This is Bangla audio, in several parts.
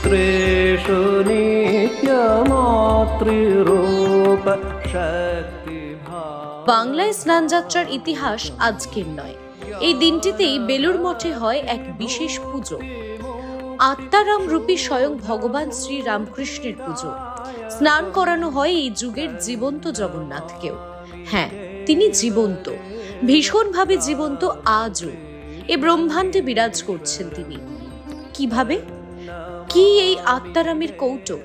नेत्रेषु नित्यमातृरूप शक्ति। বাংলায় স্নানযাত্রার ইতিহাস আজকের নয়। এই দিনটিতেই বেলুড় মঠে হয় এক বিশেষ পুজো, আত্মারাম রূপী স্বয়ং ভগবান শ্রী রামকৃষ্ণের পুজো। স্নান করানো হয় এই যুগের জীবন্ত জগন্নাথকেও। হ্যাঁ, তিনি জীবন্ত, ভীষণভাবে জীবন্ত আজও এ ব্রহ্মাণ্ডে বিরাজ করছেন তিনি। কিভাবে, কি এই আত্মারামের কৌটো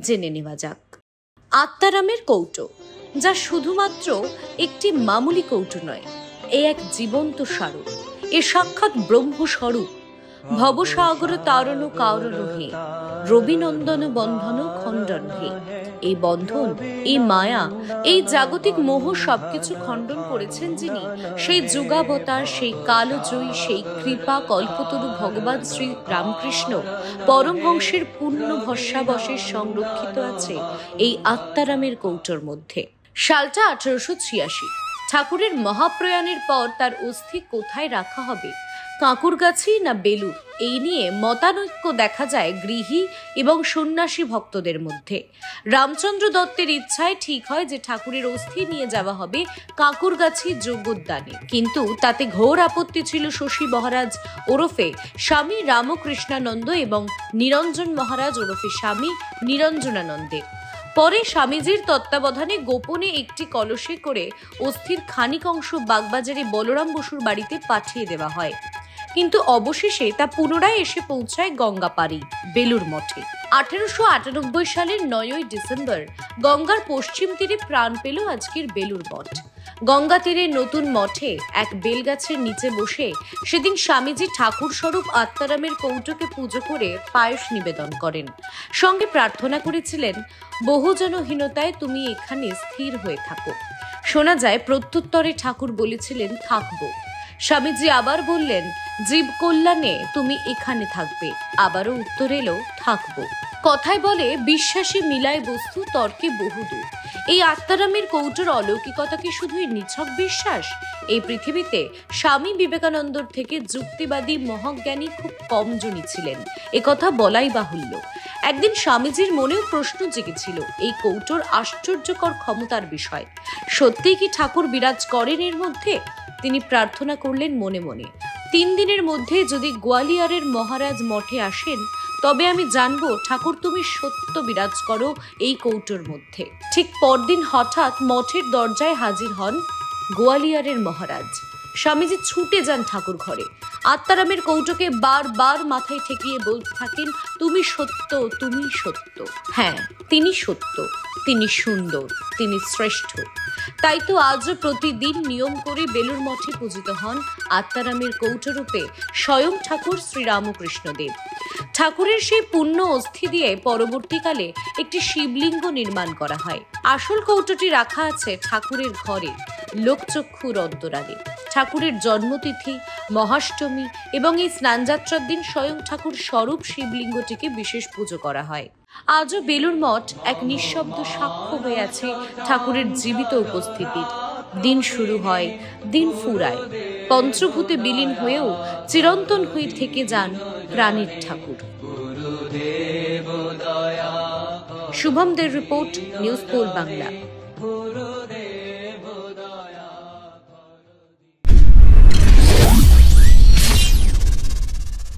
জেনে নেওয়া যাক। আত্মারামের কৌটো, যা শুধুমাত্র একটি মামুলি কৌটো নয়, এ এক জীবন্ত স্বরূপ। এ সাক্ষাৎ ব্রহ্মস্বরূপ। ভবসাগর তারণ কারণ হে, রবিনন্দন বন্ধন খণ্ডন হে। এই বন্ধন, এই মায়া, এই জাগতিক মোহ সবকিছু খণ্ডন করেছেন যিনি, সেই যুগাবতার, সেই কালজয়ী, সেই কৃপা কল্পতরু ভগবান শ্রী রামকৃষ্ণ পরমহংসের পূর্ণ ভস্মাবশেষ সংরক্ষিত আছে এই আত্মারামের কৌটোর মধ্যে। সালটা 1886। ঠাকুরের মহাপ্রয়াণের পর তার অস্থি কোথায় রাখা হবে, কাঁকুরগাছি না বেলুড়, এই নিয়ে মতানৈক্য দেখা যায় গৃহী এবং সন্ন্যাসী ভক্তদের মধ্যে। রামচন্দ্র দত্তের ইচ্ছায় ঠিক হয় যে ঠাকুরের অস্থি নিয়ে যাওয়া হবে কাঁকুরগাছি যোগোদ্যানে, কিন্তু তাতে ঘোর আপত্তি ছিল শশী মহারাজ ওরফে স্বামী রামকৃষ্ণানন্দ এবং নিরঞ্জন মহারাজ ওরফে স্বামী নিরঞ্জনানন্দের। পরে স্বামীজির তত্ত্বাবধানে গোপনে একটি কলসে করে অস্থির খানিক অংশ বাগবাজারে বলরাম বসুর বাড়িতে পাঠিয়ে দেওয়া হয়, কিন্তু অবশেষে তা পুনরায় এসে পৌঁছায় গঙ্গাপাড়ি বেলুড় মঠে। 1898 সালের 9 ডিসেম্বর গঙ্গার পশ্চিম তীরে প্রাণ পেল আজকের বেলুড় মঠ। গঙ্গা তীরে নতুন মঠে এক বেলগাছের নিচে বসে সেদিন স্বামীজি ঠাকুর স্বরূপ আত্মারামের কৌটোকে পুজো করে পায়েস নিবেদন করেন। সঙ্গে প্রার্থনা করেছিলেন, বহুজনহীনতায় তুমি এখানে স্থির হয়ে থাকো। শোনা যায় প্রত্যুত্তরে ঠাকুর বলেছিলেন, থাকবো। স্বামীজি আবার বললেন, জীব কল্যাণে তুমি এখানে থাকবে। আবারও উত্তর এলো, থাকবো। কথায় বলে, বিশ্বাসী মিলায় বস্তু, তর্কে বহুদূর। এই আত্মারামের কৌটোর অলৌকিকতা কি শুধুই নিছক বিশ্বাস? এই পৃথিবীতে স্বামী বিবেকানন্দর থেকে যুক্তিবাদী মহাজ্ঞানী খুব কম জনই ছিলেন, একথা বলাই বাহুল্য। একদিন স্বামীজির মনেও প্রশ্ন জেগেছিল এই কৌটোর আশ্চর্যকর ক্ষমতার বিষয়। সত্যিই কি ঠাকুর বিরাজ করেন এর মধ্যে? তিনি প্রার্থনা করলেন মনে মনে, 3 দিনের মধ্যে যদি গোয়ালিয়রের মহারাজ মঠে আসেন, তবে আমি জানবো ঠাকুর তুমি সত্য বিরাজ করো এই কৌটোর মধ্যে। ঠিক পরদিন হঠাৎ মঠের দরজায় হাজির হন গোয়ালিয়রের মহারাজ। স্বামীজি ছুটে যান ঠাকুর ঘরে, আত্মারামের কৌটোকে বারবার মাথায় ঠেকিয়ে বলতে থাকেন, তুমি সত্য, তুমি সত্য। হ্যাঁ, তিনি সত্য, তিনি সুন্দর, তিনি শ্রেষ্ঠ। তাই তো আজও প্রতিদিন নিয়ম করে বেলুড় মঠে পূজিত হন আত্মারামের কৌটোরূপে স্বয়ং ঠাকুর শ্রীরামকৃষ্ণদেব। ঠাকুরের সেই পুণ্য অস্থি দিয়ে পরবর্তীকালে একটি শিবলিঙ্গ নির্মাণ করা হয়। আসল কৌটোটি রাখা আছে ঠাকুরের ঘরে, লোকচক্ষুর অন্তরালে। ঠাকুরের জন্মতিথি, মহাষ্টমী এবং এই স্নানযাত্রার দিন স্বয়ং ঠাকুর স্বরূপ শিবলিঙ্গটিকে বিশেষ পুজো করা হয়। আজও বেলুড় মঠ এক নিঃশব্দ সাক্ষ্য হয়ে আছে ঠাকুরের জীবিত উপস্থিতির। দিন শুরু হয়, দিন ফুরায়, পঞ্চভূতে বিলীন হয়েও চিরন্তন হয়ে থেকে যান প্রাণের ঠাকুর। শুভমদের রিপোর্ট, নিউজ পোল বাংলা।